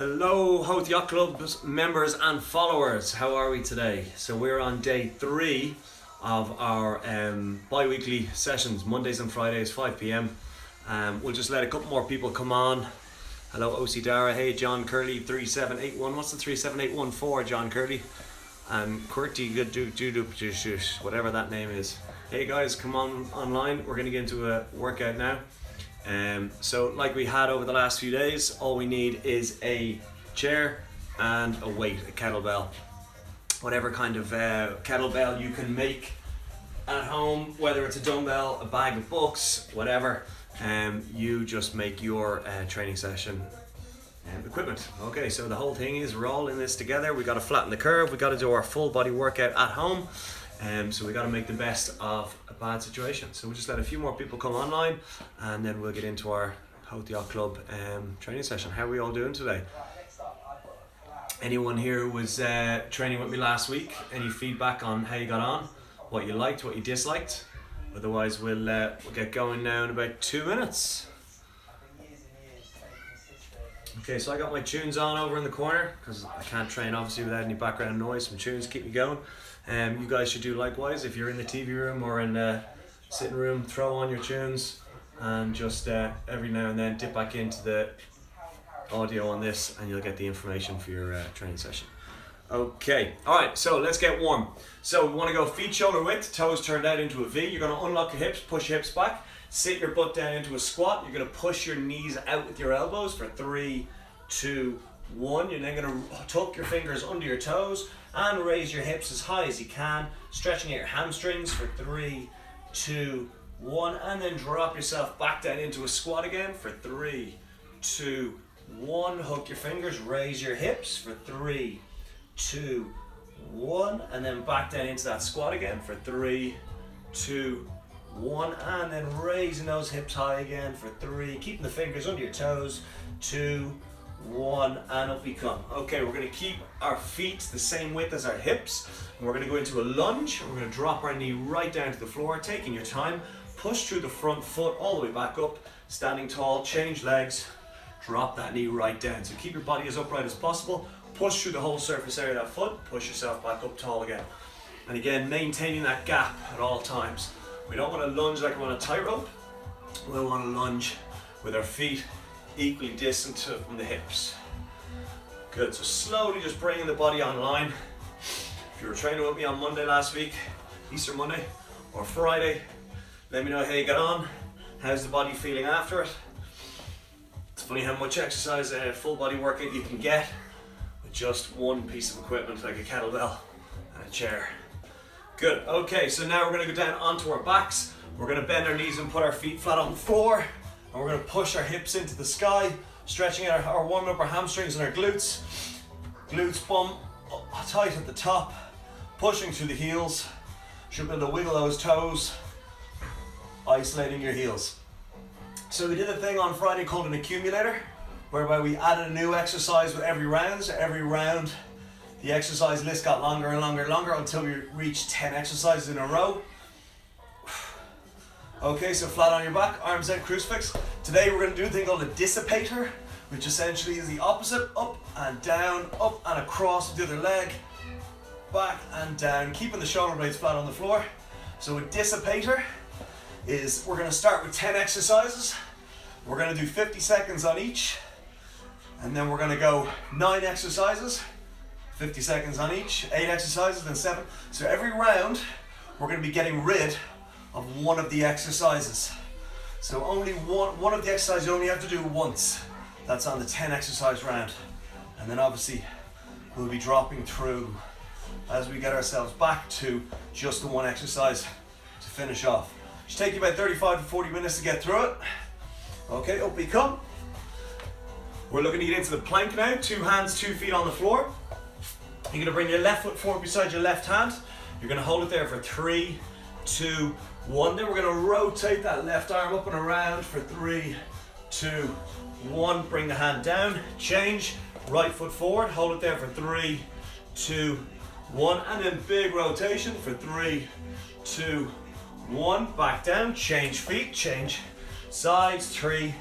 Hello Hoth Yacht Club's members and followers, how are we today? So we're on day 3 of our bi-weekly sessions, Mondays and Fridays 5 p.m. We'll just let a couple more people come on. Hello OC Dara, hey John Curley 3781, what's the 37814 for John Curley? QWERTY good whatever that name is. Hey guys, come on online, we're going to get into a workout now. So like we had over the last few days, all we need is a chair and a weight, a kettlebell. Whatever kind of kettlebell you can make at home, whether it's a dumbbell, a bag of books, whatever, you just make your training session equipment. Okay, so the whole thing is we're all in this together. We got to flatten the curve, we got to do our full body workout at home. So we got to make the best of a bad situation. So we'll just let a few more people come online and then we'll get into our Hoth Yacht Club training session. How are we all doing today? Anyone here who was training with me last week? Any feedback on how you got on? What you liked, what you disliked? Otherwise we'll get going now in about 2 minutes. Okay, so I got my tunes on over in the corner because I can't train obviously without any background noise. Some tunes keep me going. You guys should do likewise. If you're in the TV room or in the sitting room, throw on your tunes and just every now and then dip back into the audio on this and you'll get the information for your training session. Okay, alright, so let's get warm. So we want to go feet shoulder width, toes turned out into a V. You're going to unlock your hips, push your hips back, sit your butt down into a squat. You're going to push your knees out with your elbows for 3, 2, 1. You're then going to tuck your fingers under your toes and raise your hips as high as you can, stretching out your hamstrings for 3, 2, 1, and then drop yourself back down into a squat again for 3, 2, 1. Hook your fingers, raise your hips for 3, 2, 1, and then back down into that squat again for 3, 2, 1, and then raising those hips high again for 3, keeping the fingers under your toes, 2, 1, and up we come. Okay, we're going to keep our feet the same width as our hips, and we're going to go into a lunge. We're going to drop our knee right down to the floor, taking your time. Push through the front foot all the way back up, standing tall, change legs, drop that knee right down. So keep your body as upright as possible, push through the whole surface area of that foot, push yourself back up tall again. And again, maintaining that gap at all times. We don't want to lunge like we're on a tightrope. We want to lunge with our feet equally distant from the hips. Good, so slowly just bringing the body online. If you were training with me on Monday last week, Easter Monday, or Friday, let me know how you got on. How's the body feeling after it? It's funny how much exercise, full body workout you can get with just one piece of equipment like a kettlebell and a chair. Good, okay, so now we're going to go down onto our backs. We're going to bend our knees and put our feet flat on the floor. And we're going to push our hips into the sky, stretching out our warming up our hamstrings and our glutes. Glutes bum tight at the top, pushing through the heels. Should be able to wiggle those toes, isolating your heels. So we did a thing on Friday called an accumulator, whereby we added a new exercise with every round. So every round, the exercise list got longer and longer and longer until we reached 10 exercises in a row. Okay, so flat on your back, arms out, crucifix. Today we're going to do a thing called a dissipator, which essentially is the opposite, up and across with the other leg, back and down, keeping the shoulder blades flat on the floor. So a dissipator is, we're going to start with 10 exercises. We're going to do 50 seconds on each, and then we're going to go 9 exercises, 50 seconds on each, 8 exercises, then 7. So every round, we're going to be getting rid of one of the exercises. So only one of the exercises you only have to do once. That's on the 10 exercise round. And then obviously we'll be dropping through as we get ourselves back to just the one exercise to finish off. It should take you about 35 to 40 minutes to get through it. Okay, up we come. We're looking to get into the plank now. 2 hands, 2 feet on the floor. You're going to bring your left foot forward beside your left hand. You're going to hold it there for 3, 2, 1. Then we're going to rotate that left arm up and around for 3, 2, 1. Bring the hand down, change, right foot forward, hold it there for 3, 2, 1, and then big rotation for 3, 2, 1. Back down, change feet, change sides, 3,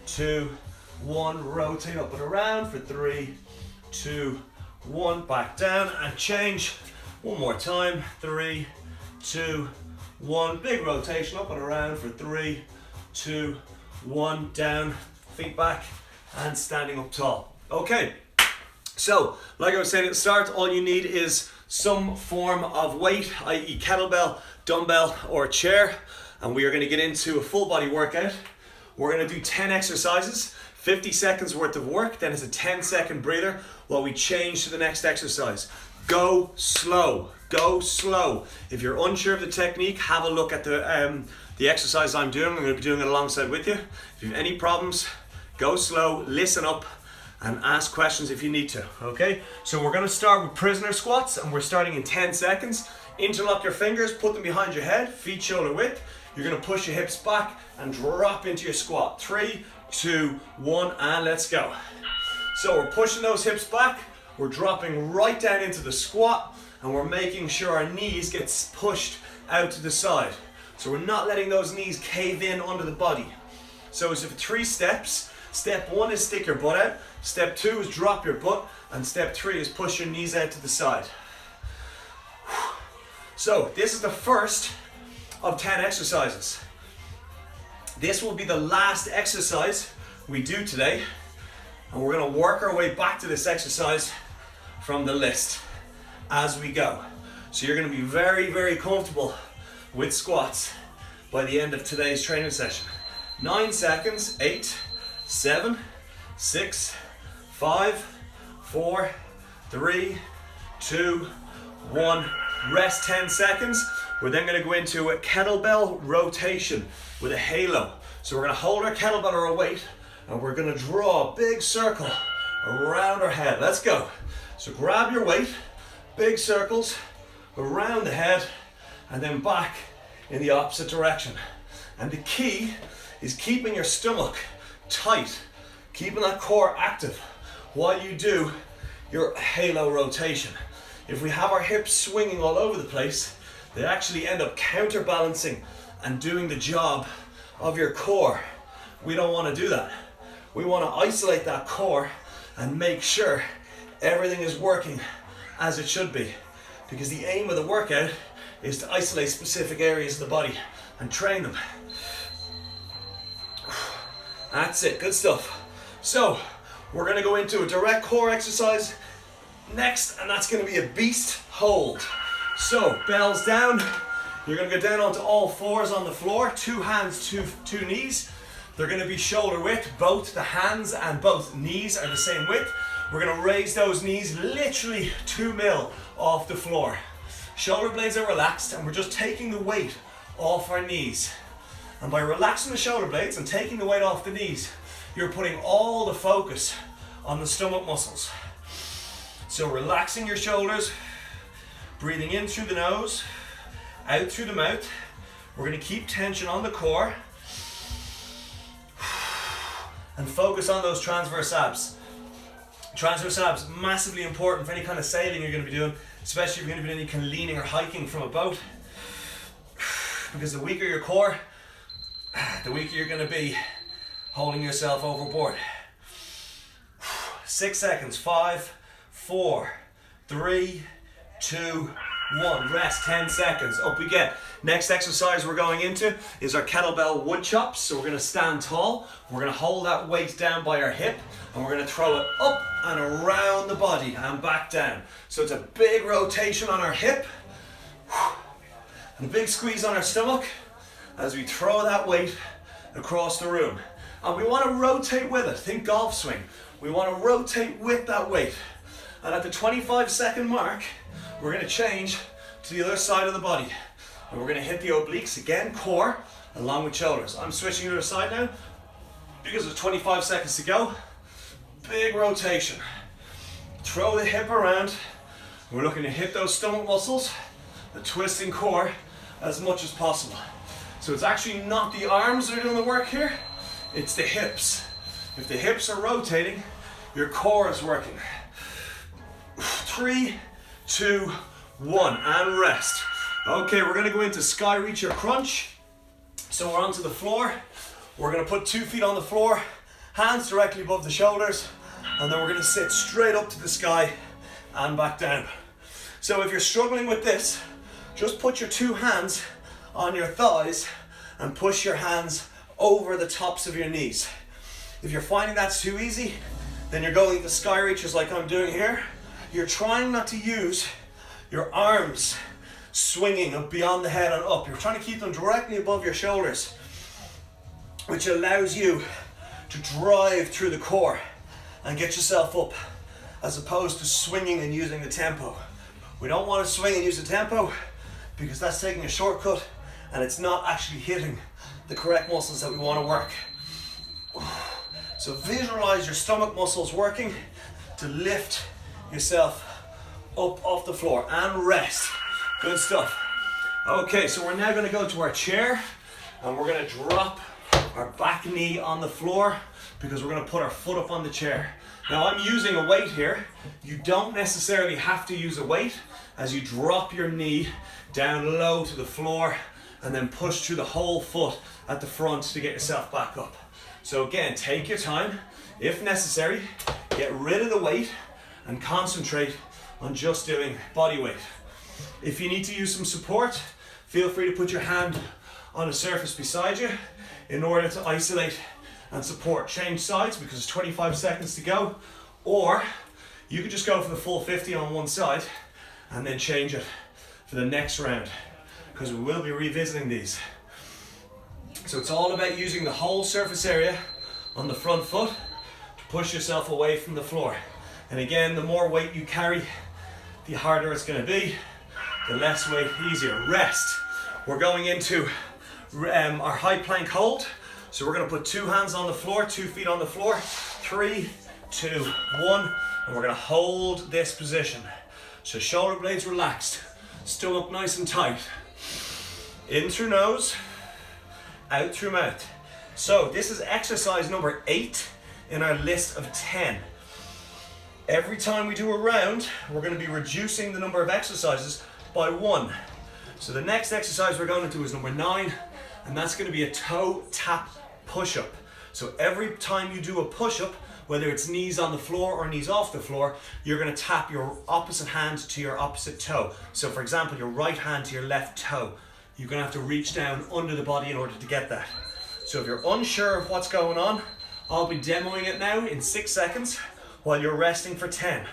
2, 1, rotate up and around for 3, 2, 1, back down and change. One more time, 3, 2, 1, big rotation up and around for 3, 2, 1, down, feet back and standing up tall. Okay, so like I was saying at the start, all you need is some form of weight, i.e. kettlebell, dumbbell or chair, and we are going to get into a full body workout. We're going to do 10 exercises, 50 seconds worth of work, then it's a 10-second breather while we change to the next exercise. Go slow, go slow. If you're unsure of the technique, have a look at the exercise I'm doing. I'm going to be doing it alongside with you. If you have any problems, go slow, listen up, and ask questions if you need to, okay? So we're going to start with prisoner squats, and we're starting in 10 seconds. Interlock your fingers, put them behind your head, feet shoulder width. You're going to push your hips back and drop into your squat. 3, 2, 1, and let's go. So we're pushing those hips back, we're dropping right down into the squat, and we're making sure our knees get pushed out to the side. So we're not letting those knees cave in under the body. So it's 3 steps. Step 1 is stick your butt out, step 2 is drop your butt, and step 3 is push your knees out to the side. So this is the first of 10 exercises. This will be the last exercise we do today, and we're going to work our way back to this exercise from the list as we go. So you're going to be very, very comfortable with squats by the end of today's training session. 9 seconds, 8, 7, 6, 5, 4, 3, 2, 1. Rest 10 seconds. We're then going to go into a kettlebell rotation with a halo. So we're going to hold our kettlebell or a weight, and we're going to draw a big circle around our head. Let's go. So grab your weight, big circles around the head, and then back in the opposite direction. And the key is keeping your stomach tight, keeping that core active while you do your halo rotation. If we have our hips swinging all over the place, they actually end up counterbalancing and doing the job of your core. We don't want to do that. We want to isolate that core and make sure everything is working as it should be. Because the aim of the workout is to isolate specific areas of the body and train them. That's it, good stuff. So, we're going to go into a direct core exercise next, and that's going to be a beast hold. So, bells down. You're going to go down onto all fours on the floor, 2 hands, two knees. They're going to be shoulder width. Both the hands and both knees are the same width. We're going to raise those knees literally 2 mil off the floor. Shoulder blades are relaxed, and we're just taking the weight off our knees. And by relaxing the shoulder blades and taking the weight off the knees, you're putting all the focus on the stomach muscles. So relaxing your shoulders, breathing in through the nose, out through the mouth. We're going to keep tension on the core and focus on those transverse abs. Transverse abs, massively important for any kind of sailing you're going to be doing, especially if you're going to be doing any kind of leaning or hiking from a boat. Because the weaker your core, the weaker you're going to be holding yourself overboard. 6 seconds, 5, 4, 3, 2, 1. Rest 10 seconds. Up we get. Next exercise we're going into is our kettlebell wood chops. So we're going to stand tall. We're going to hold that weight down by our hip, and we're going to throw it up and around the body and back down. So it's a big rotation on our hip and a big squeeze on our stomach as we throw that weight across the room. And we want to rotate with it. Think golf swing. We want to rotate with that weight. And at the 25-second mark, we're going to change to the other side of the body. And we're going to hit the obliques again, core, along with shoulders. I'm switching to the other side now because there's 25 seconds to go. Big rotation. Throw the hip around. We're looking to hit those stomach muscles, the twisting core, as much as possible. So it's actually not the arms that are doing the work here, it's the hips. If the hips are rotating, your core is working. 3, 2, 1, and rest. Okay, we're going to go into sky reach or crunch. So we're onto the floor. We're going to put 2 feet on the floor hands directly above the shoulders, and then we're going to sit straight up to the sky and back down. So if you're struggling with this, just put your two hands on your thighs and push your hands over the tops of your knees. If you're finding that's too easy, then you're going to sky reaches like I'm doing here. You're trying not to use your arms swinging up beyond the head and up. You're trying to keep them directly above your shoulders, which allows you to drive through the core and get yourself up, as opposed to swinging and using the tempo. We don't want to swing and use the tempo because that's taking a shortcut and it's not actually hitting the correct muscles that we want to work. So visualize your stomach muscles working to lift yourself up off the floor and rest. Good stuff. Okay, so we're now going to go to our chair and we're going to drop our back knee on the floor because we're going to put our foot up on the chair. Now I'm using a weight here. You don't necessarily have to use a weight as you drop your knee down low to the floor and then push through the whole foot at the front to get yourself back up. So again, take your time. If necessary, get rid of the weight and concentrate on just doing body weight. If you need to use some support, feel free to put your hand on a surface beside you in order to isolate and support. Change sides because it's 25 seconds to go, or you could just go for the full 50 on one side and then change it for the next round, because we will be revisiting these. So it's all about using the whole surface area on the front foot to push yourself away from the floor. And again, the more weight you carry, the harder it's going to be. The less weight, easier. Rest. We're going into our high plank hold. So we're going to put two hands on the floor, 2 feet on the floor. 3, 2, 1. And we're going to hold this position. So shoulder blades relaxed, stomach nice and tight. In through nose, out through mouth. So this is exercise number 8 in our list of 10. Every time we do a round, we're going to be reducing the number of exercises by 1. So the next exercise we're going to do is number 9, and that's going to be a toe tap push-up. So every time you do a push-up, whether it's knees on the floor or knees off the floor, you're going to tap your opposite hand to your opposite toe. So for example, your right hand to your left toe. You're going to have to reach down under the body in order to get that. So if you're unsure of what's going on, I'll be demoing it now in 6 seconds while you're resting for 10.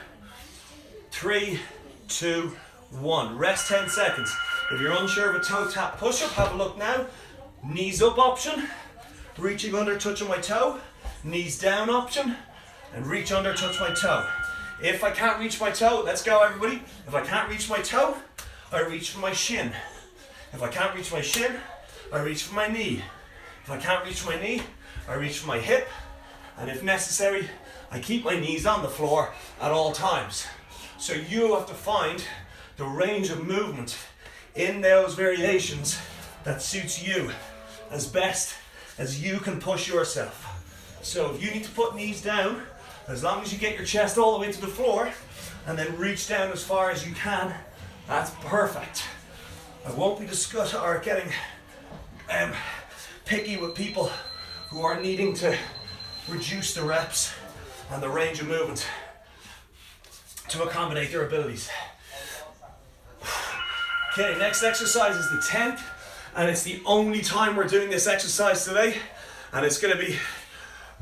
3, 2, 1. Rest 10 seconds. If you're unsure of a toe tap push-up, have a look now. Knees up option, reaching under, touching my toe. Knees down option, and reach under, touch my toe. If I can't reach my toe, let's go everybody. If I can't reach my toe, I reach for my shin. If I can't reach my shin, I reach for my knee. If I can't reach my knee, I reach for my hip. And if necessary, I keep my knees on the floor at all times. So you have to find the range of movement in those variations that suits you as best as you can push yourself. So if you need to put knees down, as long as you get your chest all the way to the floor and then reach down as far as you can, that's perfect. I won't be discussing or getting picky with people who are needing to reduce the reps and the range of movement to accommodate their abilities. Okay, next exercise is the 10th, and it's the only time we're doing this exercise today, and it's going to be,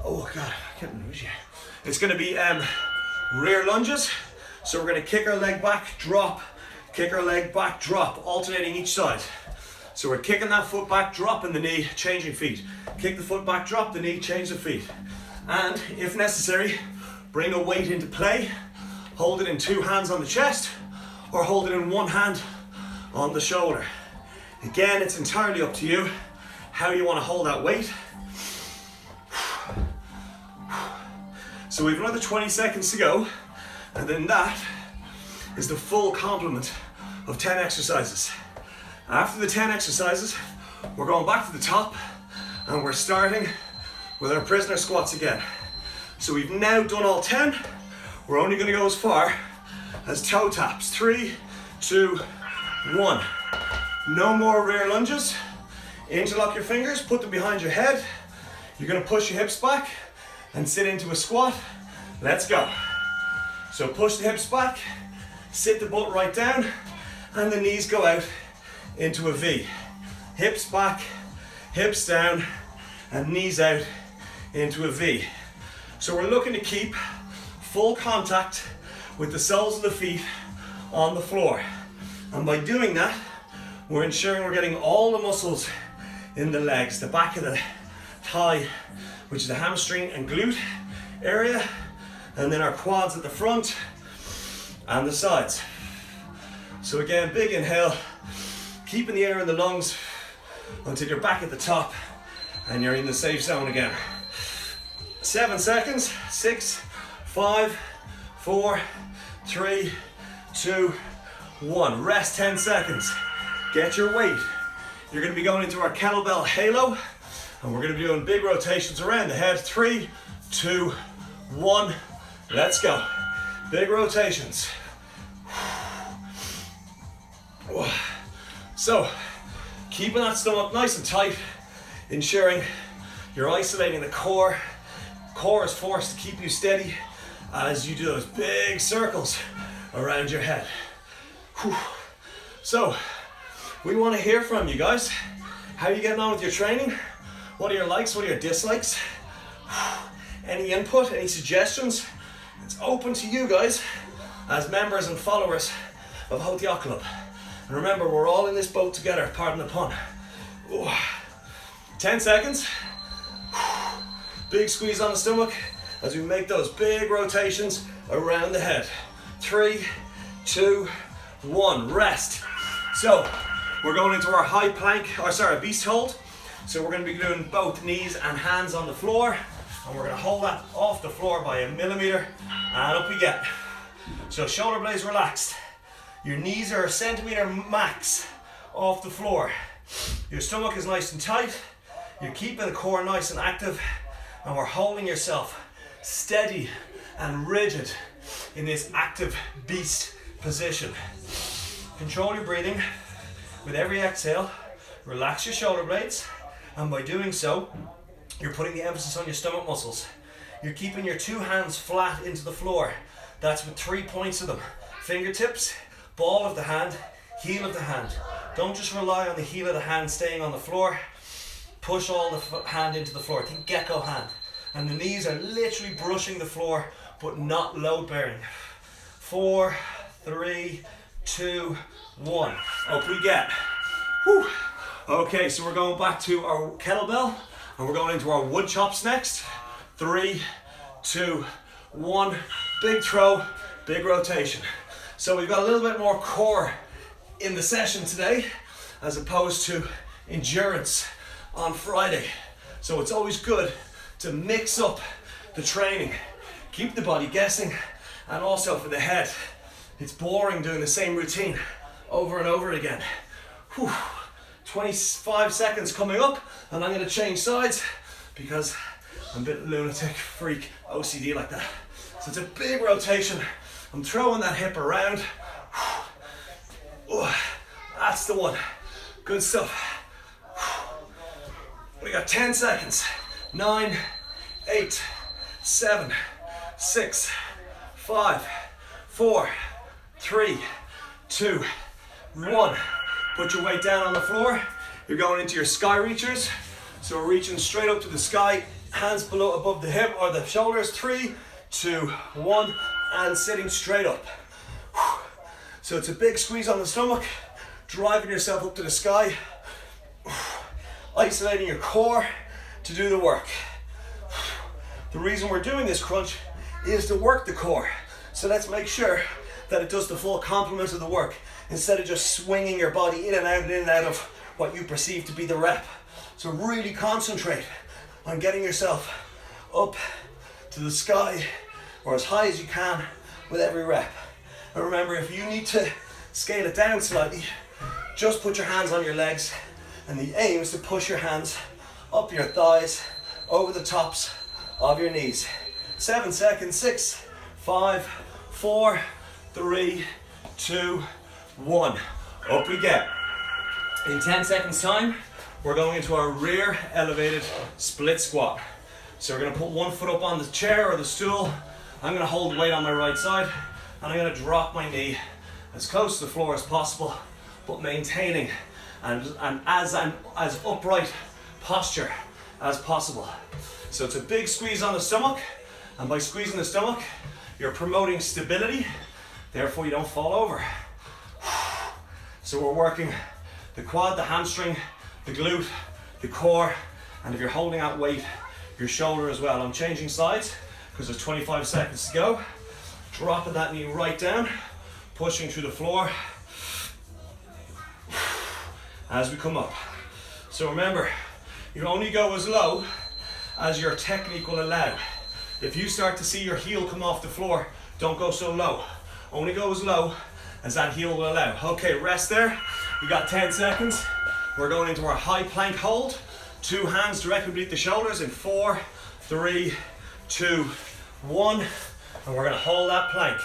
oh god, I can't remember yet. It's going to be rear lunges. So we're going to kick our leg back, drop, kick our leg back, drop, alternating each side. So we're kicking that foot back, dropping the knee, changing feet. Kick the foot back, drop the knee, change the feet. And if necessary, bring a weight into play. Hold it in 2 hands on the chest, or hold it in 1 hand on the shoulder. Again, it's entirely up to you how you want to hold that weight. So we have another 20 seconds to go, and then that is the full complement of 10 exercises. After the 10 exercises, we're going back to the top, and we're starting with our prisoner squats again. So we've now done all 10. We're only going to go as far as toe taps. 3, 2, 1. No more rear lunges. Interlock your fingers, put them behind your head. You're going to push your hips back, and sit into a squat. Let's go. So push the hips back, sit the butt right down, and the knees go out into a V. Hips back, hips down, and knees out into a V. So we're looking to keep full contact with the soles of the feet on the floor. And by doing that, we're ensuring we're getting all the muscles in the legs, the back of the thigh, which is the hamstring and glute area, and then our quads at the front and the sides. So again, big inhale, keeping the air in the lungs until you're back at the top and you're in the safe zone again. 7 seconds, 6, 5, 4, 3, 2, 1. Rest 10 seconds. Get your weight. You're going to be going into our kettlebell halo, and we're going to be doing big rotations around the head. 3, 2, 1. Let's go. Big rotations. So, keeping that stomach nice and tight, ensuring you're isolating the core. Core is forced to keep you steady as you do those big circles around your head. So, we want to hear from you guys. How are you getting on with your training? What are your likes? What are your dislikes? Any input? Any suggestions? It's open to you guys as members and followers of Hotioc Club. And remember, we're all in this boat together, pardon the pun. 10 seconds. Big squeeze on the stomach as we make those big rotations around the head. 3, 2, 1, rest. So, we're going into our high plank, beast hold. So we're going to be doing both knees and hands on the floor. And we're going to hold that off the floor by 1 millimeter. And up we get. So shoulder blades relaxed. Your knees are 1 centimeter max off the floor. Your stomach is nice and tight. You're keeping the core nice and active. And we're holding yourself steady and rigid in this active beast position. Control your breathing. With every exhale, relax your shoulder blades. And by doing so, you're putting the emphasis on your stomach muscles. You're keeping your 2 hands flat into the floor. That's with 3 points of them. Fingertips, ball of the hand, heel of the hand. Don't just rely on the heel of the hand staying on the floor. Push all the hand into the floor. Think gecko hand. And the knees are literally brushing the floor, but not load bearing. 4, 3, 2, 1. Up we get. Whew. Okay, so we're going back to our kettlebell, and we're going into our wood chops next. 3, 2, 1. Big throw, big rotation. So we've got a little bit more core in the session today, as opposed to endurance on Friday. So it's always good to mix up the training, keep the body guessing, and also for the head, it's boring doing the same routine over and over again. Whew. 25 seconds coming up, and I'm going to change sides because I'm a bit lunatic, freak, OCD like that. So it's a big rotation. I'm throwing that hip around. That's the one. Good stuff. We got 10 seconds. 9, 8, 7, 6, 5, 4, 3, 2, 1. Put your weight down on the floor. You're going into your sky reachers. So we're reaching straight up to the sky, hands below above the hip or the shoulders. 3, 2, 1, and sitting straight up. So it's a big squeeze on the stomach, driving yourself up to the sky, isolating your core to do the work. The reason we're doing this crunch is to work the core. So let's make sure that it does the full complement of the work instead of just swinging your body in and out of what you perceive to be the rep. So really concentrate on getting yourself up to the sky or as high as you can with every rep. And remember, if you need to scale it down slightly, just put your hands on your legs, and the aim is to push your hands up your thighs, over the tops of your knees. 7 seconds, 6, 5, 4, 3, 2, 1. Up we get. In 10 seconds time, we're going into our rear elevated split squat. So we're gonna put one foot up on the chair or the stool. I'm gonna hold weight on my right side, and I'm gonna drop my knee as close to the floor as possible, but maintaining and as upright posture as possible. So it's a big squeeze on the stomach, and by squeezing the stomach, you're promoting stability, therefore you don't fall over. So we're working the quad, the hamstring, the glute, the core, and if you're holding out weight, your shoulder as well. I'm changing sides because there's 25 seconds to go. Dropping that knee right down, pushing through the floor as we come up. So remember, you only go as low as your technique will allow. If you start to see your heel come off the floor, don't go so low. Only go as low as that heel will allow. Okay, rest there. We got 10 seconds. We're going into our high plank hold. 2 hands directly beneath the shoulders in 4, 3, 2, 1. And we're gonna hold that plank.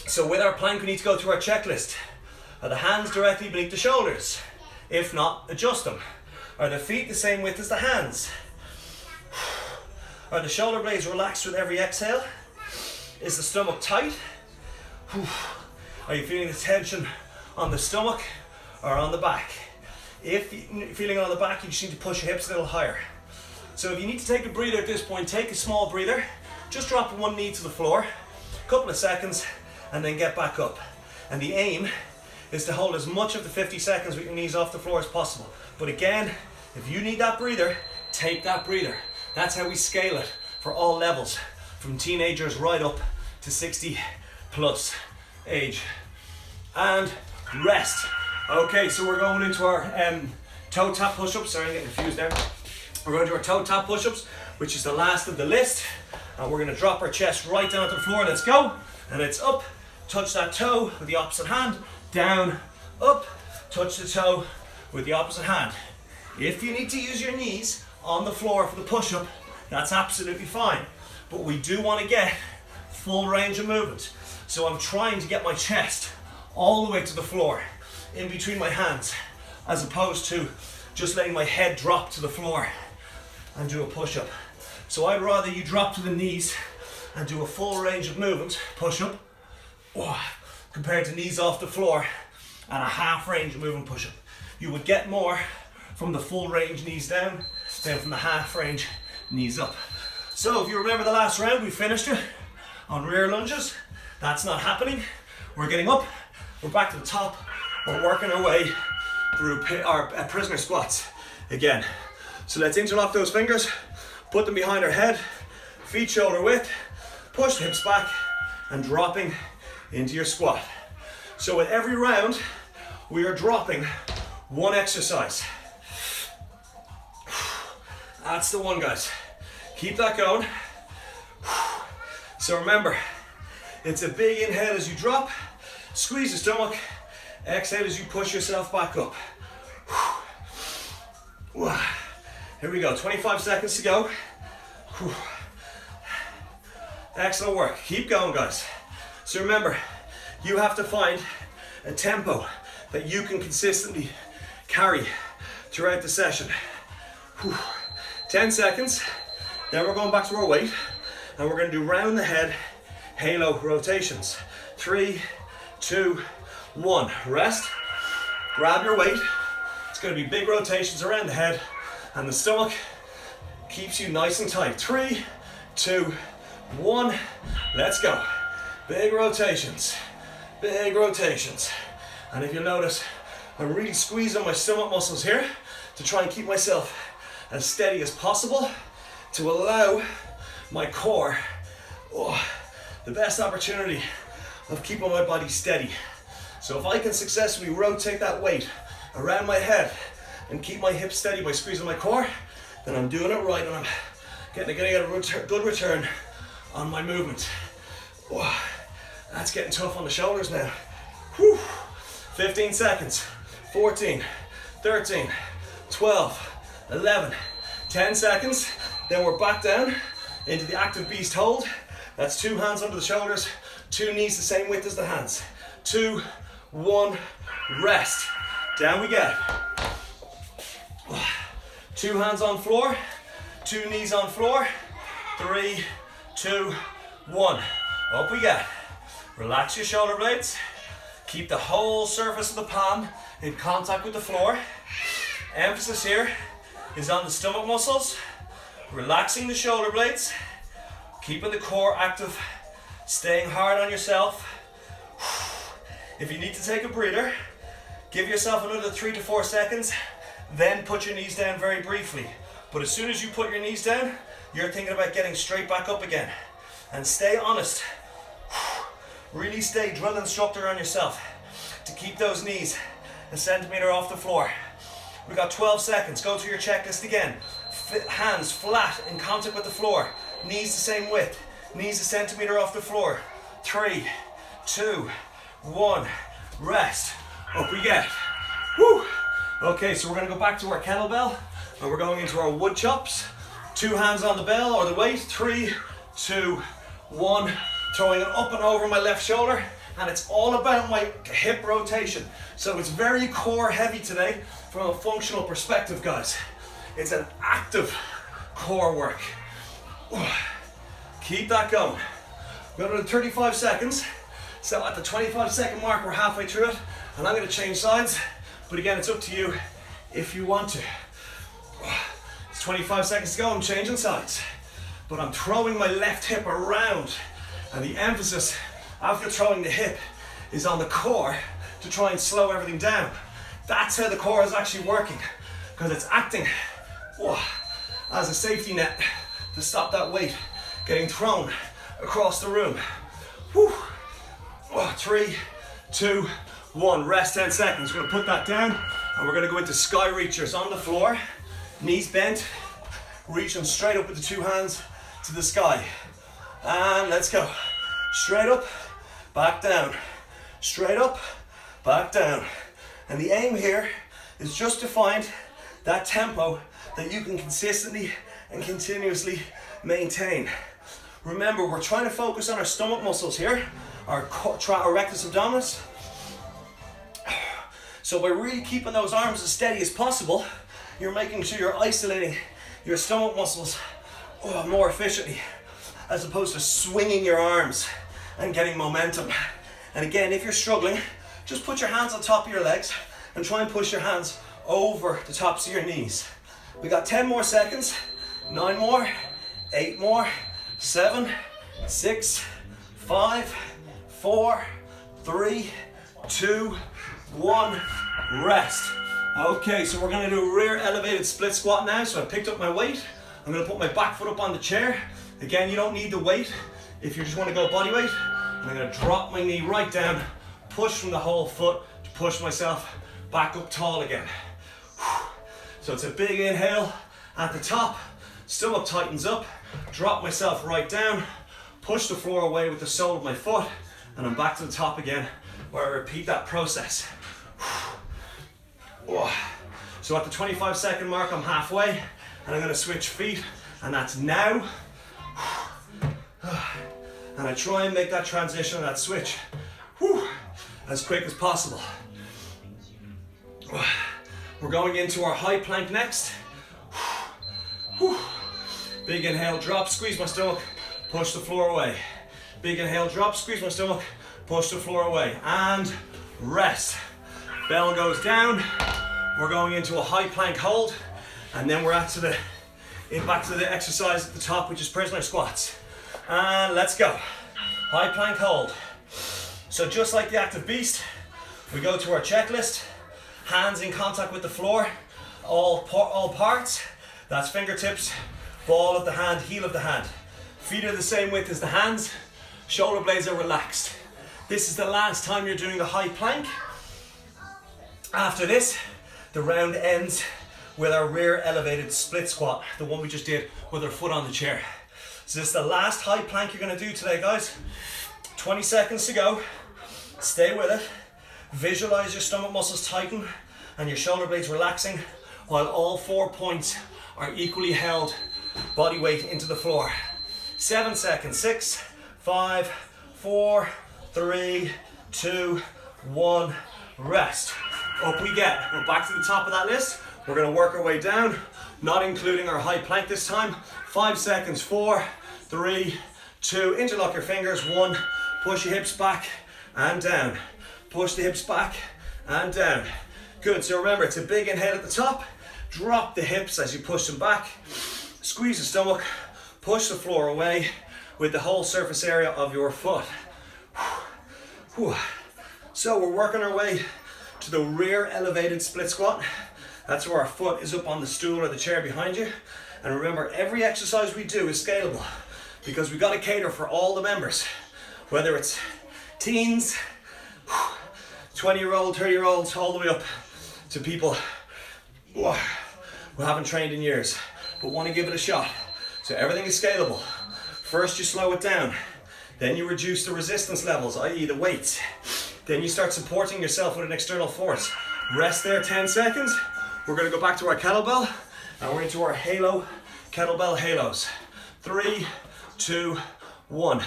So with our plank, we need to go through our checklist. Are the hands directly beneath the shoulders? If not, adjust them. Are the feet the same width as the hands? Are the shoulder blades relaxed with every exhale? Is the stomach tight? Are you feeling the tension on the stomach or on the back? If you're feeling it on the back, you just need to push your hips a little higher. So if you need to take a breather at this point, take a small breather. Just drop one knee to the floor, a couple of seconds, and then get back up. And the aim is to hold as much of the 50 seconds with your knees off the floor as possible. But again, if you need that breather, take that breather. That's how we scale it for all levels, from teenagers right up to 60 plus age. And rest. Okay, so we're going into our toe tap push-ups. Sorry, I'm getting confused there. We're going to our toe tap push-ups, which is the last of the list. And we're gonna drop our chest right down to the floor. Let's go. And it's up, touch that toe with the opposite hand, down, up, touch the toe with the opposite hand. If you need to use your knees on the floor for the push-up, that's absolutely fine. But we do want to get full range of movement. So I'm trying to get my chest all the way to the floor, in between my hands, as opposed to just letting my head drop to the floor and do a push-up. So I'd rather you drop to the knees and do a full range of movement, push-up, compared to knees off the floor and a half range of movement push-up. You would get more from the full range knees down than from the half range knees up. So if you remember the last round, we finished it on rear lunges. That's not happening. We're getting up, we're back to the top, we're working our way through our prisoner squats again. So let's interlock those fingers, put them behind our head, feet shoulder width, push the hips back, and dropping into your squat. So with every round, we are dropping one exercise. That's the one, guys. Keep that going. So remember, it's a big inhale as you drop, squeeze the stomach, exhale as you push yourself back up. Here we go, 25 seconds to go. Excellent work, keep going, guys. So remember, you have to find a tempo that you can consistently carry throughout the session. 10 seconds, then we're going back to our weight, and we're gonna do round the head halo rotations. 3, 2, 1, rest, grab your weight. It's gonna be big rotations around the head, and the stomach keeps you nice and tight. 3, 2, 1, let's go. Big rotations, big rotations. And if you notice, I'm really squeezing my stomach muscles here to try and keep myself as steady as possible to allow my core the best opportunity of keeping my body steady. So if I can successfully rotate that weight around my head and keep my hips steady by squeezing my core, then I'm doing it right and I'm getting a good return on my movement. That's getting tough on the shoulders now. 15 seconds, 14, 13, 12, 11, 10 seconds. Then we're back down into the active beast hold. That's 2 hands under the shoulders, 2 knees the same width as the hands. 2, 1, rest. Down we get. 2 hands on floor, 2 knees on floor. 3, 2, 1. Up we get. Relax your shoulder blades. Keep the whole surface of the palm in contact with the floor. Emphasis here is on the stomach muscles. Relaxing the shoulder blades. Keeping the core active. Staying hard on yourself. If you need to take a breather, give yourself another 3 to 4 seconds. Then put your knees down very briefly. But as soon as you put your knees down, you're thinking about getting straight back up again. And stay honest. Really stay drill instructor on yourself to keep those knees a centimeter off the floor. We've got 12 seconds. Go through your checklist again. Hands flat in contact with the floor. Knees the same width. Knees a centimeter off the floor. 3, 2, 1. Rest. Up we get. Woo! Okay, so we're going to go back to our kettlebell and we're going into our wood chops. 2 hands on the bell or the weight. 3, 2, 1. Throwing it up and over my left shoulder, and it's all about my hip rotation. So it's very core heavy today from a functional perspective, guys. It's an active core work. Keep that going. We're going to do 35 seconds. So at the 25-second mark, we're halfway through it, and I'm going to change sides. But again, it's up to you if you want to. It's 25 seconds to go. I'm changing sides, but I'm throwing my left hip around. And the emphasis after throwing the hip is on the core to try and slow everything down. That's how the core is actually working, because it's acting as a safety net to stop that weight getting thrown across the room. 3, 2, 1. Rest 10 seconds. We're going to put that down and we're going to go into sky reachers on the floor. Knees bent, reaching straight up with the 2 hands to the sky. And let's go. Straight up, back down. Straight up, back down. And the aim here is just to find that tempo that you can consistently and continuously maintain. Remember, we're trying to focus on our stomach muscles here, our rectus abdominis. So by really keeping those arms as steady as possible, you're making sure you're isolating your stomach muscles more efficiently, as opposed to swinging your arms and getting momentum. And again, if you're struggling, just put your hands on top of your legs and try and push your hands over the tops of your knees. We got 10 more seconds, 9 more, 8 more, 7, 6, 5, 4, 3, 2, 1, rest. Okay, so we're gonna do a rear elevated split squat now. So I picked up my weight. I'm gonna put my back foot up on the chair. Again, you don't need the weight if you just wanna go body weight. And I'm gonna drop my knee right down, push from the whole foot to push myself back up tall again. So it's a big inhale at the top, stomach tightens up, drop myself right down, push the floor away with the sole of my foot, and I'm back to the top again, where I repeat that process. So at the 25-second mark, I'm halfway, and I'm gonna switch feet, and that's now. And I try and make that transition, that switch, as quick as possible. We're going into our high plank next. Big inhale, drop, squeeze my stomach, push the floor away. Big inhale, drop, squeeze my stomach, push the floor away. And rest. Bell goes down. We're going into a high plank hold. And then we're back to the exercise at the top, which is prisoner squats. And let's go. High plank hold. So just like the active beast, we go to our checklist. Hands in contact with the floor, all parts. That's fingertips, ball of the hand, heel of the hand. Feet are the same width as the hands. Shoulder blades are relaxed. This is the last time you're doing the high plank. After this, the round ends with our rear elevated split squat, the one we just did with our foot on the chair. So this is the last high plank you're gonna do today, guys. 20 seconds to go. Stay with it. Visualize your stomach muscles tighten and your shoulder blades relaxing while all 4 points are equally held, body weight into the floor. 7 seconds, 6, 5, 4, 3, 2, 1, rest. Up we get. We're back to the top of that list. We're gonna work our way down. not including our high plank this time. 5 seconds, 4, 3, 2, interlock your fingers, 1, push your hips back and down. Push the hips back and down. Good, so remember, it's a big inhale at the top, drop the hips as you push them back, squeeze the stomach, push the floor away with the whole surface area of your foot. So we're working our way to the rear elevated split squat. That's where our foot is up on the stool or the chair behind you. And remember, every exercise we do is scalable because we got to cater for all the members, whether it's teens, 20-year-old, 30-year-olds, all the way up to people who haven't trained in years but want to give it a shot. So everything is scalable. First you slow it down, then you reduce the resistance levels, i.e. the weights. Then you start supporting yourself with an external force. Rest there 10 seconds. We're going to go back to our kettlebell and we're into our halo, kettlebell halos. 3, 2, 1.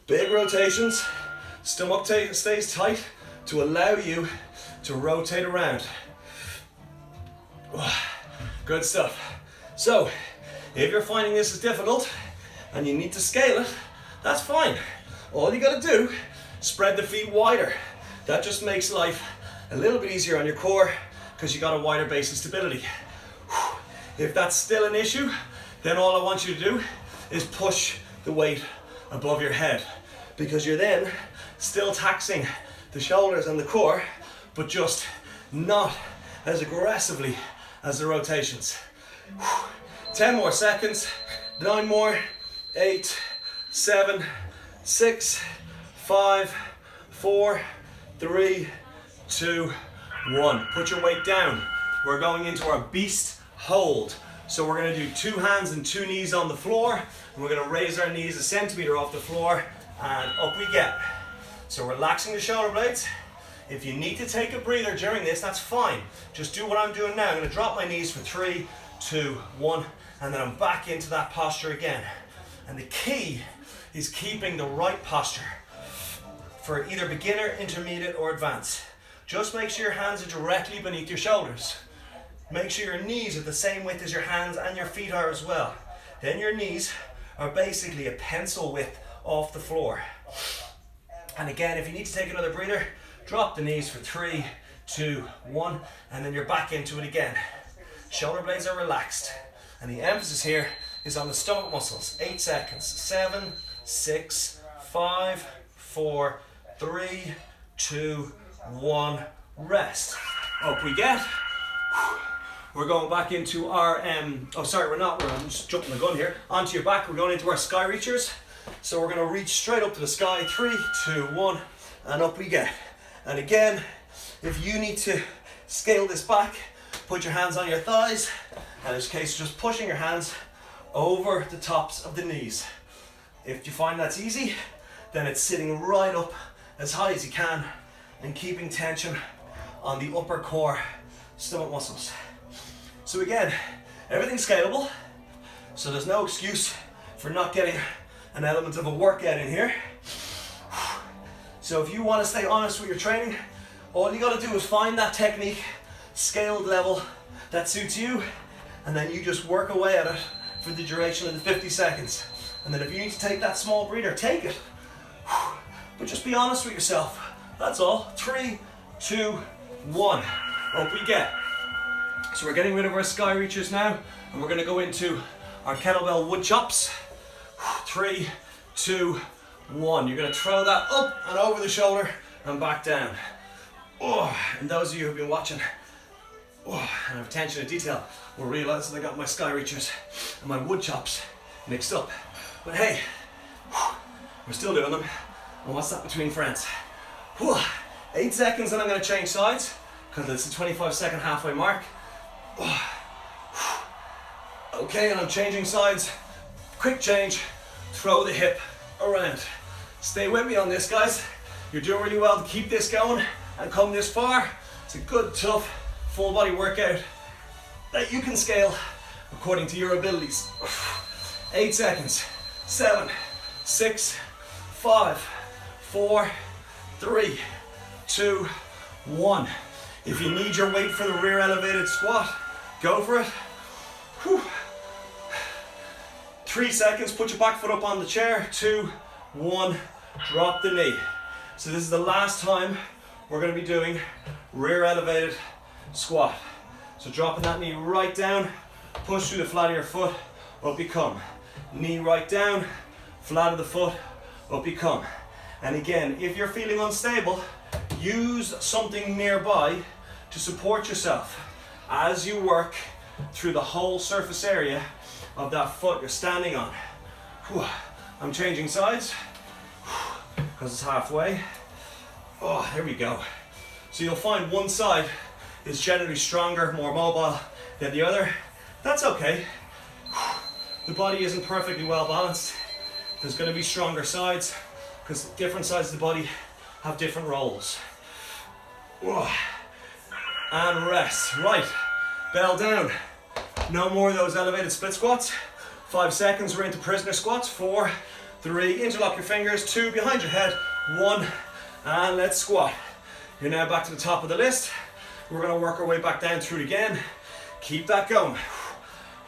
Big rotations. Stomach stays tight to allow you to rotate around. Good stuff. So, if you're finding this is difficult and you need to scale it, that's fine. All you gotta do, spread the feet wider. That just makes life a little bit easier on your core because you got a wider base of stability. If that's still an issue, then all I want you to do is push the weight above your head because you're then still taxing the shoulders and the core, but just not as aggressively as the rotations. 10 more seconds, 9 more, 8, 7, 6, 5, 4, 3, 2, 1. Put your weight down. We're going into our beast hold. So we're going to do 2 hands and 2 knees on the floor, and we're going to raise our knees a centimeter off the floor, and up we get. So relaxing the shoulder blades. If you need to take a breather during this, that's fine. Just do what I'm doing now. I'm going to drop my knees for 3, 2, 1, and then I'm back into that posture again. And the key is keeping the right posture for either beginner, intermediate, or advanced. Just make sure your hands are directly beneath your shoulders. Make sure your knees are the same width as your hands and your feet are as well. Then your knees are basically a pencil width off the floor. And again, if you need to take another breather, drop the knees for 3, 2, 1, and then you're back into it again. Shoulder blades are relaxed. And the emphasis here is on the stomach muscles. 8 seconds. 7, 6, 5, 4, 3, 2, 1. Rest. Up we get. We're going back into our, I'm just jumping the gun here. Onto your back, we're going into our sky reachers. So we're going to reach straight up to the sky. 3, 2, 1, and up we get. And again, if you need to scale this back, put your hands on your thighs. And in this case, just pushing your hands over the tops of the knees. If you find that's easy, then it's sitting right up as high as you can and keeping tension on the upper core stomach muscles. So again, everything's scalable, so there's no excuse for not getting an element of a workout in here. So if you want to stay honest with your training, all you got to do is find that technique, scaled level that suits you, and then you just work away at it for the duration of the 50 seconds. And then if you need to take that small breather, take it. But just be honest with yourself. That's all. 3, 2, 1. Up we get. So we're getting rid of our sky reachers now, and we're going to go into our kettlebell wood chops. 3, 2, 1. You're going to throw that up and over the shoulder and back down. And those of you who've been watching and have attention to detail will realise that I got my sky reachers and my wood chops mixed up. But hey, we're still doing them. And what's that between friends? 8 seconds, and I'm going to change sides because it's a 25-second halfway mark. Okay, and I'm changing sides. Quick change. Throw the hip around. Stay with me on this, guys. You're doing really well to keep this going and come this far. It's a good, tough, full body workout that you can scale according to your abilities. 8 seconds. 7, 6, 5, 4, 3, 2, 1. If you need your weight for the rear elevated squat, go for it. Whew. 3 seconds, put your back foot up on the chair. 2, 1, drop the knee. So this is the last time we're going to be doing rear elevated squat. So dropping that knee right down, push through the flat of your foot, up you come. Knee right down, flat of the foot, up you come. And again, if you're feeling unstable, use something nearby to support yourself as you work through the whole surface area of that foot you're standing on. Whew. I'm changing sides because it's halfway. Oh, there we go. So you'll find one side is generally stronger, more mobile than the other. That's okay. The body isn't perfectly well balanced. There's going to be stronger sides because different sides of the body have different roles. And rest. Right, bell down. No more of those elevated split squats. 5 seconds, we're into prisoner squats. 4, 3, interlock your fingers. 2, behind your head. 1, and let's squat. You're now back to the top of the list. We're going to work our way back down through it again. Keep that going.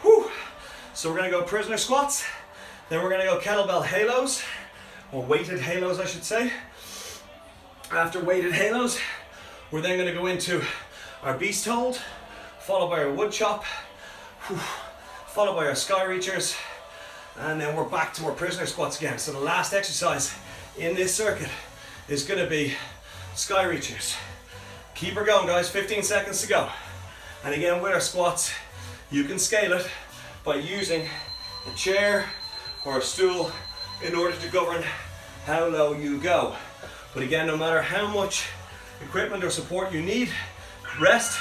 Whew. So we're going to go prisoner squats. Then we're going to go kettlebell halos, or weighted halos I should say. After weighted halos, we're then going to go into our beast hold, followed by our wood chop, followed by our sky reachers, and then we're back to our prisoner squats again. So the last exercise in this circuit is going to be sky reachers. Keep her going, guys. 15 seconds to go. And again, with our squats, you can scale it by using a chair or a stool in order to govern how low you go. But again, no matter how much equipment or support you need, rest.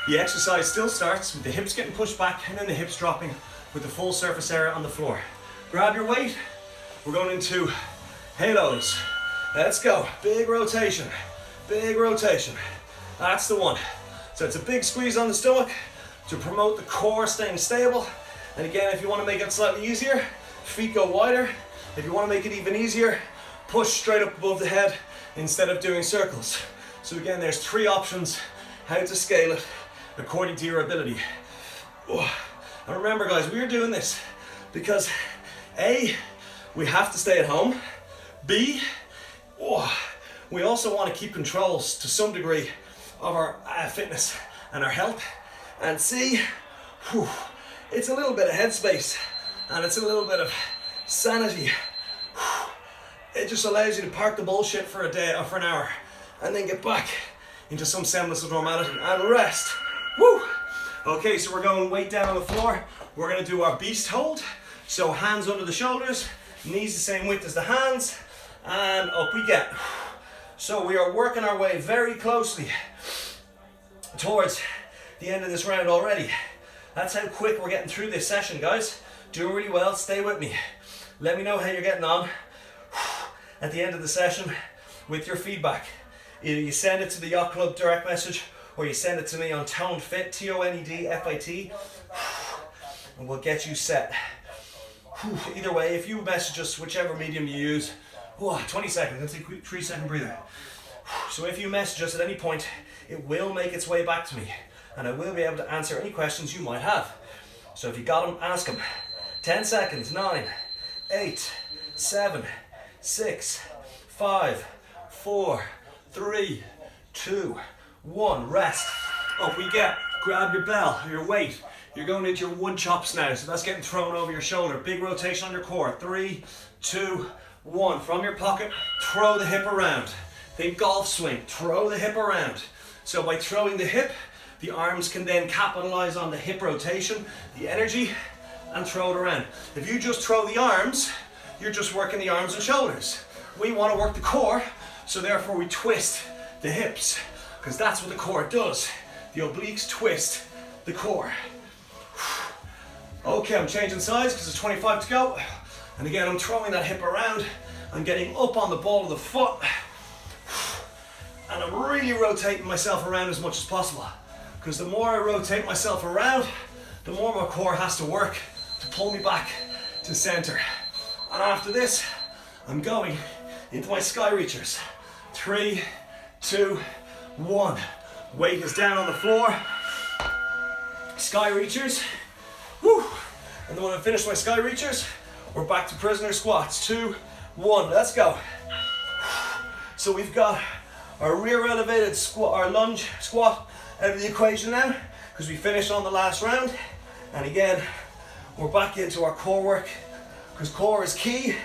The exercise still starts with the hips getting pushed back and then the hips dropping with the full surface area on the floor. Grab your weight. We're going into halos. Let's go. Big rotation. Big rotation. That's the one. So it's a big squeeze on the stomach to promote the core staying stable. And again, if you want to make it slightly easier, feet go wider. If you want to make it even easier, push straight up above the head instead of doing circles. So again, there's 3 options how to scale it according to your ability. And remember guys, we're doing this because A, we have to stay at home. B, we also want to keep controls to some degree of our fitness and our health. And C, it's a little bit of headspace and it's a little bit of sanity. It just allows you to park the bullshit for a day or for an hour and then get back into some semblance of normality and rest. Okay, so we're going weight down on the floor. We're going to do our beast hold. So hands under the shoulders, knees the same width as the hands, and up we get. So we are working our way very closely towards the end of this round already. That's how quick we're getting through this session, guys. Doing really well, stay with me. Let me know how you're getting on at the end of the session with your feedback. Either you send it to the Yacht Club direct message or you send it to me on TonedFit, TonedFit, and we'll get you set. Either way, if you message us, whichever medium you use, 20 seconds, let's take a quick 3-second breather. So if you message us at any point, it will make its way back to me and I will be able to answer any questions you might have. So if you got them, ask them. 10 seconds, 9, 8, 7, 6, 5, 4, 3, 2, 1, rest. Up we get. Grab your bell, your weight. You're going into your wood chops now, so that's getting thrown over your shoulder. Big rotation on your core. 3, 2, 1. From your pocket, throw the hip around. Think golf swing, throw the hip around. So by throwing the hip, the arms can then capitalize on the hip rotation, the energy, and throw it around. If you just throw the arms, you're just working the arms and shoulders. We want to work the core, so therefore we twist the hips, because that's what the core does. The obliques twist the core. Okay, I'm changing sides because there's 25 to go. And again, I'm throwing that hip around. I'm getting up on the ball of the foot. And I'm really rotating myself around as much as possible. Because the more I rotate myself around, the more my core has to work to pull me back to center. And after this, I'm going into my sky reachers. 3, 2, 1. Weight is down on the floor. Sky reachers. And then when I finish my sky reachers, we're back to prisoner squats. 2, 1, let's go. So we've got our rear elevated squat, our lunge squat out of the equation now, because we finished on the last round. And again, we're back into our core work, because core is key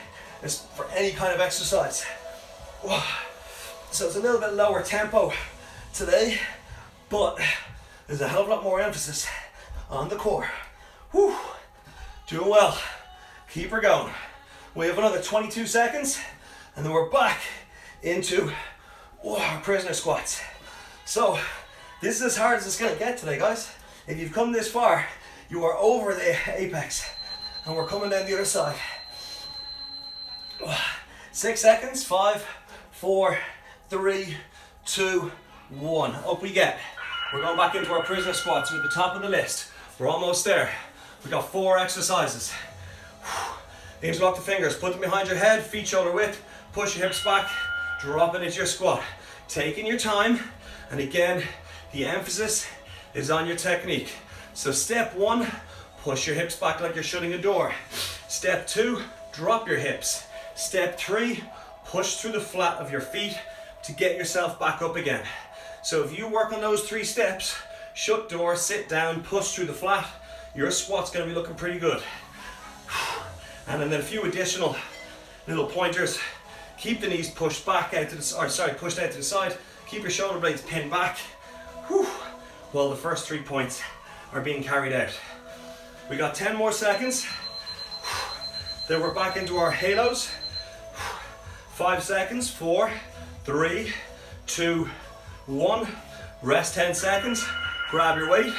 for any kind of exercise. So it's a little bit lower tempo today, but there's a hell of a lot more emphasis on the core. Whew. Doing well. Keep her going. We have another 22 seconds, and then we're back into our prisoner squats. So this is as hard as it's going to get today, guys. If you've come this far, you are over the apex, and we're coming down the other side. 6 seconds. 5, 4, 3, 2, 1. Up we get. We're going back into our prisoner squats. We're at the top of the list. We're almost there. We've got 4 exercises. Interlock the fingers, put them behind your head, feet shoulder width, push your hips back, drop it into your squat. Taking your time, and again, the emphasis is on your technique. So step 1, push your hips back like you're shutting a door. Step 2, drop your hips. Step 3, push through the flat of your feet to get yourself back up again. So if you work on those 3 steps, shut door, sit down, push through the flat, your squat's gonna be looking pretty good. And then a few additional little pointers. Keep the knees pushed back out to the, pushed out to the side. Keep your shoulder blades pinned back. While the first 3 points are being carried out. We got 10 more seconds. Then we're back into our halos. 5 seconds. 4, 3, 2, 1. Rest 10 seconds. Grab your weight.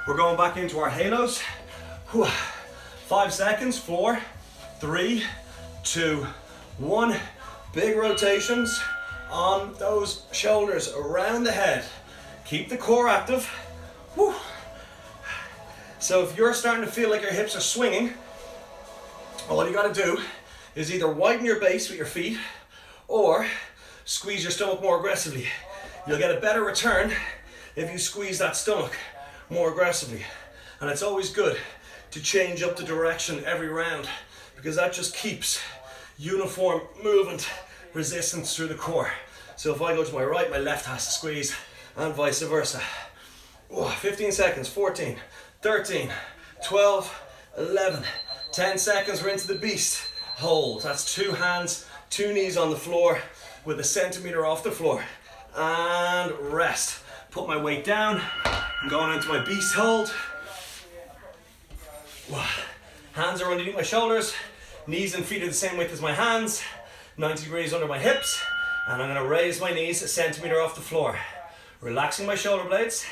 We're going back into our halos. 5 seconds. 4, 3, 2, 1. Big rotations on those shoulders around the head. Keep the core active. Woo. So if you're starting to feel like your hips are swinging, all you gotta do is either widen your base with your feet or squeeze your stomach more aggressively. You'll get a better return if you squeeze that stomach more aggressively. And it's always good to change up the direction every round, because that just keeps uniform movement resistance through the core. So if I go to my right, my left has to squeeze, and vice versa. 15 seconds. 14, 13, 12, 11, 10 seconds. We're into the beast. Hold. That's 2 hands, 2 knees on the floor with a centimeter off the floor. And rest. Put my weight down. I'm going into my beast hold. Hands are underneath my shoulders. Knees and feet are the same width as my hands. 90 degrees under my hips. And I'm going to raise my knees a centimeter off the floor. Relaxing my shoulder blades.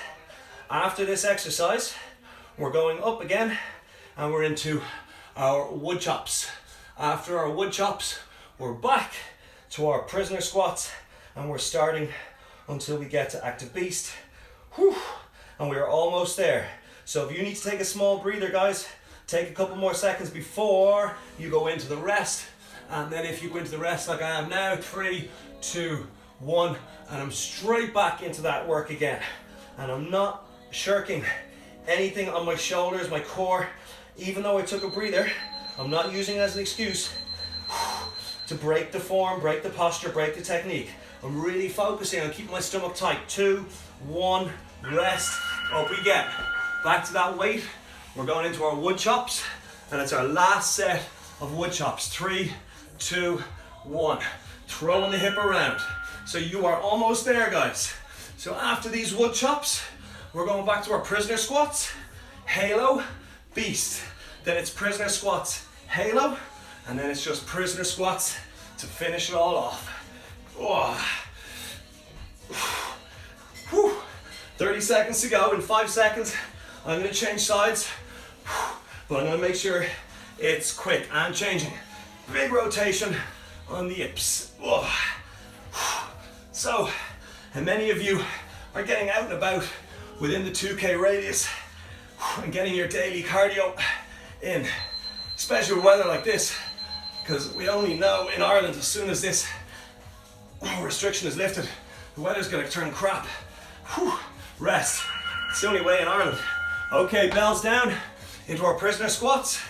After this exercise, we're going up again, and we're into our wood chops. After our wood chops, we're back to our prisoner squats, and we're starting until we get to active beast. And we're almost there. So if you need to take a small breather, guys, take a couple more seconds before you go into the rest. And then if you go into the rest like I am now, 3, 2, 1, and I'm straight back into that work again. And I'm not shirking anything on my shoulders, my core. Even though I took a breather, I'm not using it as an excuse to break the form, break the posture, break the technique. I'm really focusing on keeping my stomach tight. 2, 1, rest. Up we get. Back to that weight. We're going into our wood chops, and it's our last set of wood chops. 3, 2, 1. Throwing the hip around. So you are almost there, guys. So after these wood chops, we're going back to our prisoner squats, halo, beast. Then it's prisoner squats, halo, and then it's just prisoner squats to finish it all off. 30 seconds to go. In 5 seconds, I'm going to change sides, but I'm going to make sure it's quick and changing. Big rotation on the hips. So, and many of you are getting out and about within the 2K radius and getting your daily cardio in, especially with weather like this, because we only know in Ireland as soon as this restriction is lifted, the weather's going to turn crap. Rest. It's the only way in Ireland. Okay, bells down into our prisoner squats.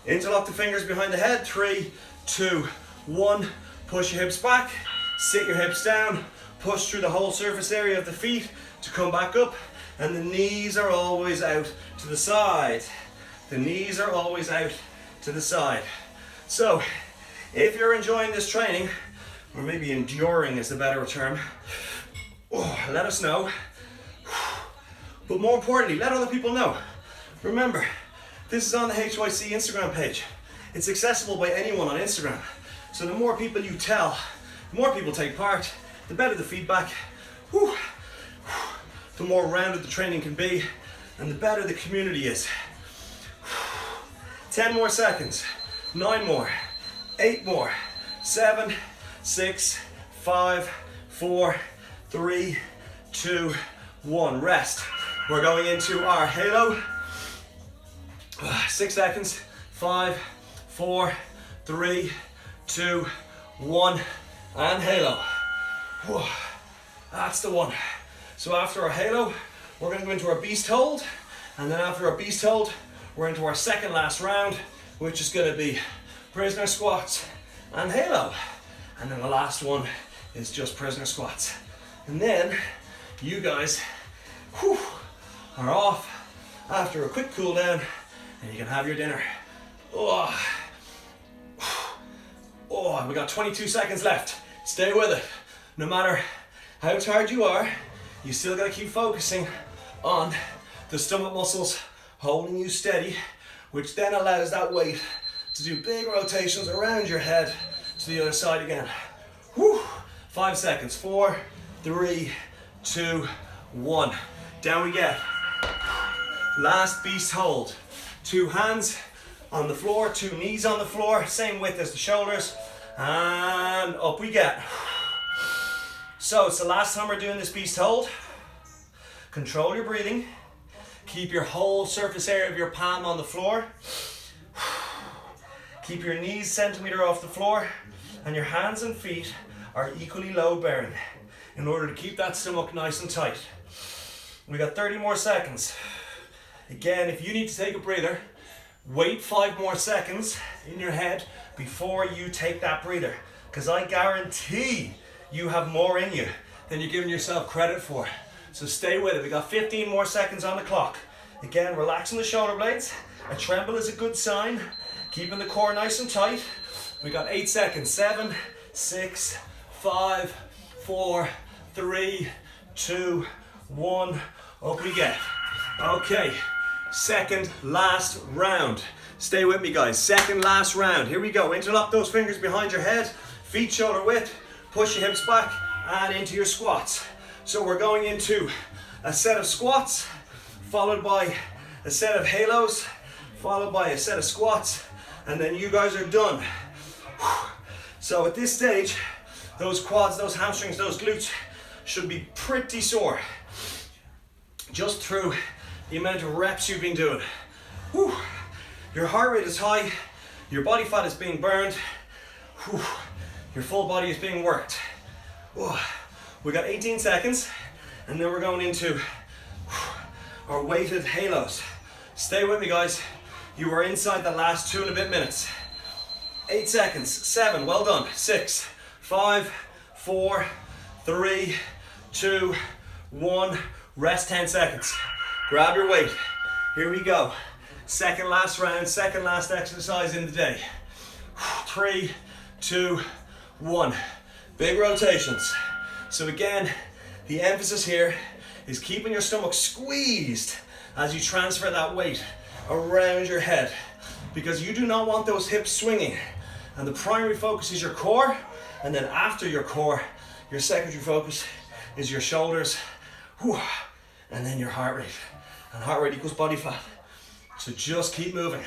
Interlock the fingers behind the head. 3, 2, 1. Push your hips back. Sit your hips down. Push through the whole surface area of the feet to come back up. And the knees are always out to the side. The knees are always out to the side. So, if you're enjoying this training, or maybe enduring is the better term, let us know. But more importantly, let other people know. Remember, this is on the HYC Instagram page. It's accessible by anyone on Instagram. So the more people you tell, the more people take part, the better the feedback, the more rounded the training can be, and the better the community is. 10 more seconds, 9 more, 8 more, 7, 6, 5, 4, 3, 2, 1. Rest. We're going into our halo. 6 seconds, 5, 4, 3, 2, 1, and halo. That's the one. So after our halo, we're going to go into our beast hold, and then after our beast hold, we're into our second last round, which is going to be prisoner squats and halo. And then the last one is just prisoner squats. And then you guys are off after a quick cool down, and you can have your dinner. We got 22 seconds left. Stay with it. No matter how tired you are, you still gotta keep focusing on the stomach muscles holding you steady, which then allows that weight to do big rotations around your head to the other side again. 5 seconds. 4, 3, 2, 1. Down we get. Last beast hold. 2 hands on the floor, 2 knees on the floor, same width as the shoulders, and up we get. So it's the last time we're doing this beast hold. Control your breathing. Keep your whole surface area of your palm on the floor. Keep your knees centimeter off the floor, and your hands and feet are equally load bearing in order to keep that stomach nice and tight. We got 30 more seconds. Again, if you need to take a breather, wait 5 more seconds in your head before you take that breather, because I guarantee you have more in you than you're giving yourself credit for. So stay with it. We got 15 more seconds on the clock. Again, relaxing the shoulder blades. A tremble is a good sign. Keeping the core nice and tight. We got 8 seconds. 7, 6, 5, 4, 3, 2, 1. Up we get. Okay, second last round. Stay with me, guys. Second last round. Here we go. Interlock those fingers behind your head. Feet shoulder width. Push your hips back and into your squats. So we're going into a set of squats, followed by a set of halos, followed by a set of squats, and then you guys are done. So at this stage, those quads, those hamstrings, those glutes should be pretty sore, just through the amount of reps you've been doing. Your heart rate is high, your body fat is being burned, your full body is being worked. We got 18 seconds, and then we're going into our weighted halos. Stay with me, guys. You are inside the last 2 and a bit minutes. 8 seconds. 7, well done. 6, 5, 4, 3, 2, 1. Rest 10 seconds. Grab your weight. Here we go. Second last round, second last exercise in the day. 3, 2, 1. Big rotations. So again, the emphasis here is keeping your stomach squeezed as you transfer that weight around your head, because you do not want those hips swinging. And the primary focus is your core, and then after your core, your secondary focus is your shoulders, and then your heart rate. And heart rate equals body fat. So just keep moving.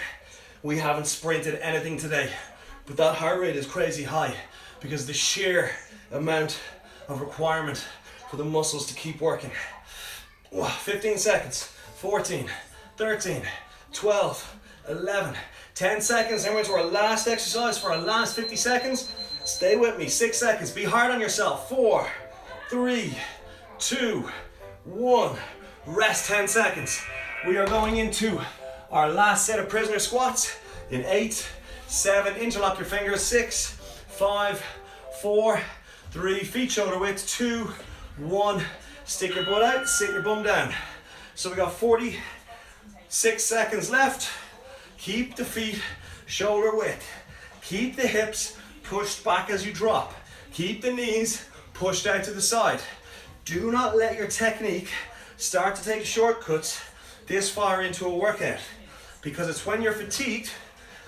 We haven't sprinted anything today, but that heart rate is crazy high because the sheer amount of requirement for the muscles to keep working. 15 seconds, 14, 13, 12, 11, 10 seconds, and we're into our last exercise for our last 50 seconds. Stay with me, 6 seconds, be hard on yourself. 4, 3, 2, 1, rest 10 seconds. We are going into our last set of prisoner squats. In 8, 7, interlock your fingers, 6, 5, 4, 3, feet shoulder width, 2, 1, stick your butt out, sit your bum down. So we got 46 seconds left. Keep the feet shoulder width. Keep the hips pushed back as you drop. Keep the knees pushed out to the side. Do not let your technique start to take shortcuts this far into a workout, because it's when you're fatigued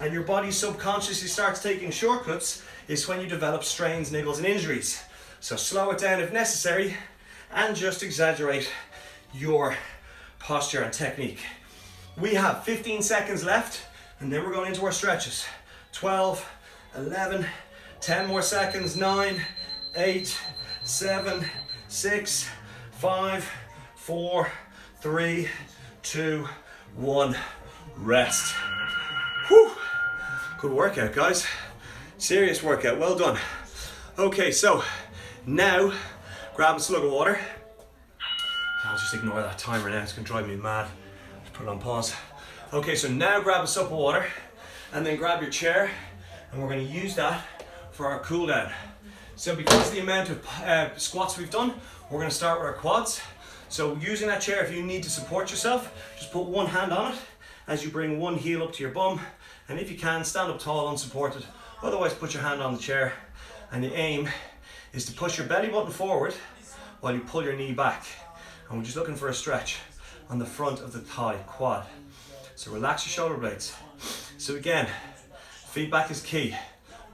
and your body subconsciously starts taking shortcuts is when you develop strains, niggles and injuries. So slow it down if necessary and just exaggerate your posture and technique. We have 15 seconds left and then we're going into our stretches. 12, 11, 10 more seconds, 9, 8, 7, 6, 5, 4, 3, 2, 1, rest. Whew. Good workout, guys. Serious workout, well done. Okay, so now grab a slug of water. I'll just ignore that timer now, it's gonna drive me mad. Just put it on pause. Okay, so now grab a sup of water and then grab your chair and we're gonna use that for our cool down. So because of the amount of squats we've done, we're gonna start with our quads. So using that chair, if you need to support yourself, just put one hand on it as you bring one heel up to your bum. And if you can, stand up tall unsupported. Otherwise, put your hand on the chair. And the aim is to push your belly button forward while you pull your knee back. And we're just looking for a stretch on the front of the thigh, quad. So relax your shoulder blades. So again, feedback is key.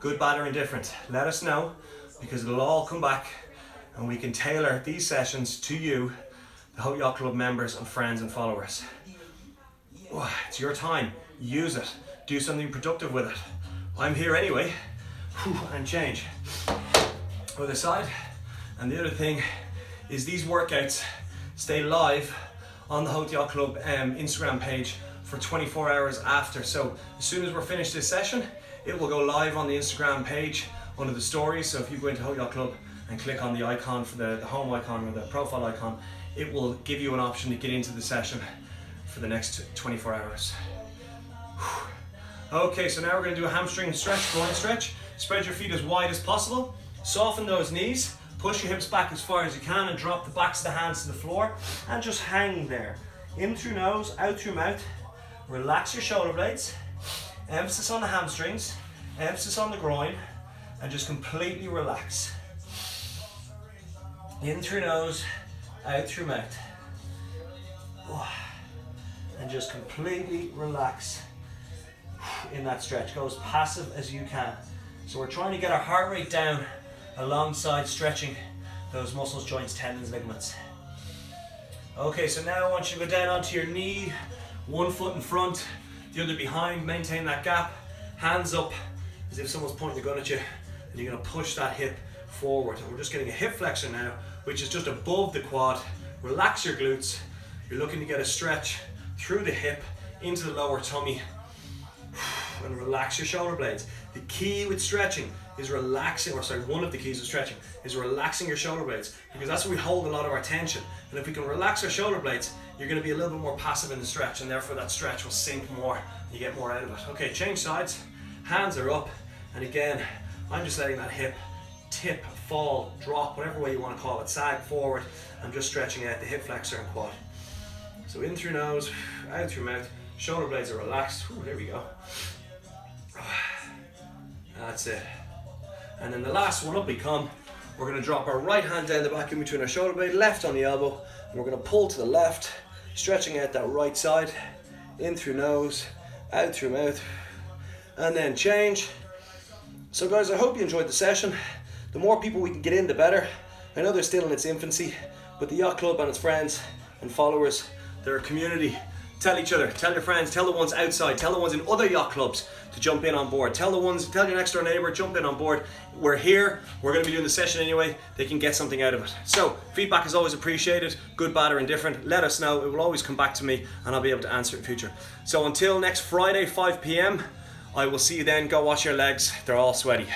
Good, bad or indifferent. Let us know, because it'll all come back and we can tailor these sessions to you, the Hot Yacht Club members and friends and followers. It's your time, use it, do something productive with it. I'm here anyway. And change. Other side. And the other thing is these workouts stay live on the Hot Yacht Club Instagram page for 24 hours after. So as soon as we're finished this session, it will go live on the Instagram page under the stories. So if you go into Hot Yacht Club and click on the icon for the home icon or the profile icon, it will give you an option to get into the session for the next 24 hours. Okay, so now we're going to do a hamstring stretch, groin stretch. Spread your feet as wide as possible. Soften those knees. Push your hips back as far as you can and drop the backs of the hands to the floor. And just hang there. In through nose, out through mouth. Relax your shoulder blades. Emphasis on the hamstrings. Emphasis on the groin. And just completely relax. In through nose, out through mouth. And just completely relax in that stretch. Go as passive as you can. So we're trying to get our heart rate down alongside stretching those muscles, joints, tendons, ligaments. Okay, so now I want you to go down onto your knee, one foot in front, the other behind, maintain that gap, hands up as if someone's pointing a gun at you, and you're gonna push that hip forward. And we're just getting a hip flexor now, which is just above the quad. Relax your glutes. You're looking to get a stretch through the hip into the lower tummy, and relax your shoulder blades. The key with stretching is relaxing, one of the keys with stretching is relaxing your shoulder blades, because that's where we hold a lot of our tension. And if we can relax our shoulder blades, you're going to be a little bit more passive in the stretch, and therefore that stretch will sink more and you get more out of it. Okay, change sides, hands are up, and again, I'm just letting that hip tip, fall, drop, whatever way you want to call it, sag forward. I'm just stretching out the hip flexor and quad. So in through nose, out through mouth, shoulder blades are relaxed. There we go. That's it. And then the last one up we come. We're going to drop our right hand down the back in between our shoulder blade, left on the elbow, and we're going to pull to the left, stretching out that right side, in through nose, out through mouth, and then change. So guys, I hope you enjoyed the session. The more people we can get in, the better. I know they're still in its infancy, but the Yacht Club and its friends and followers, they're a community. Tell each other, tell your friends, tell the ones outside, tell the ones in other yacht clubs to jump in on board. Tell your next door neighbor, jump in on board. We're here, we're going to be doing the session anyway, they can get something out of it. So, feedback is always appreciated, good, bad or indifferent. Let us know, it will always come back to me and I'll be able to answer it in future. So until next Friday, 5 p.m, I will see you then. Go wash your legs, they're all sweaty.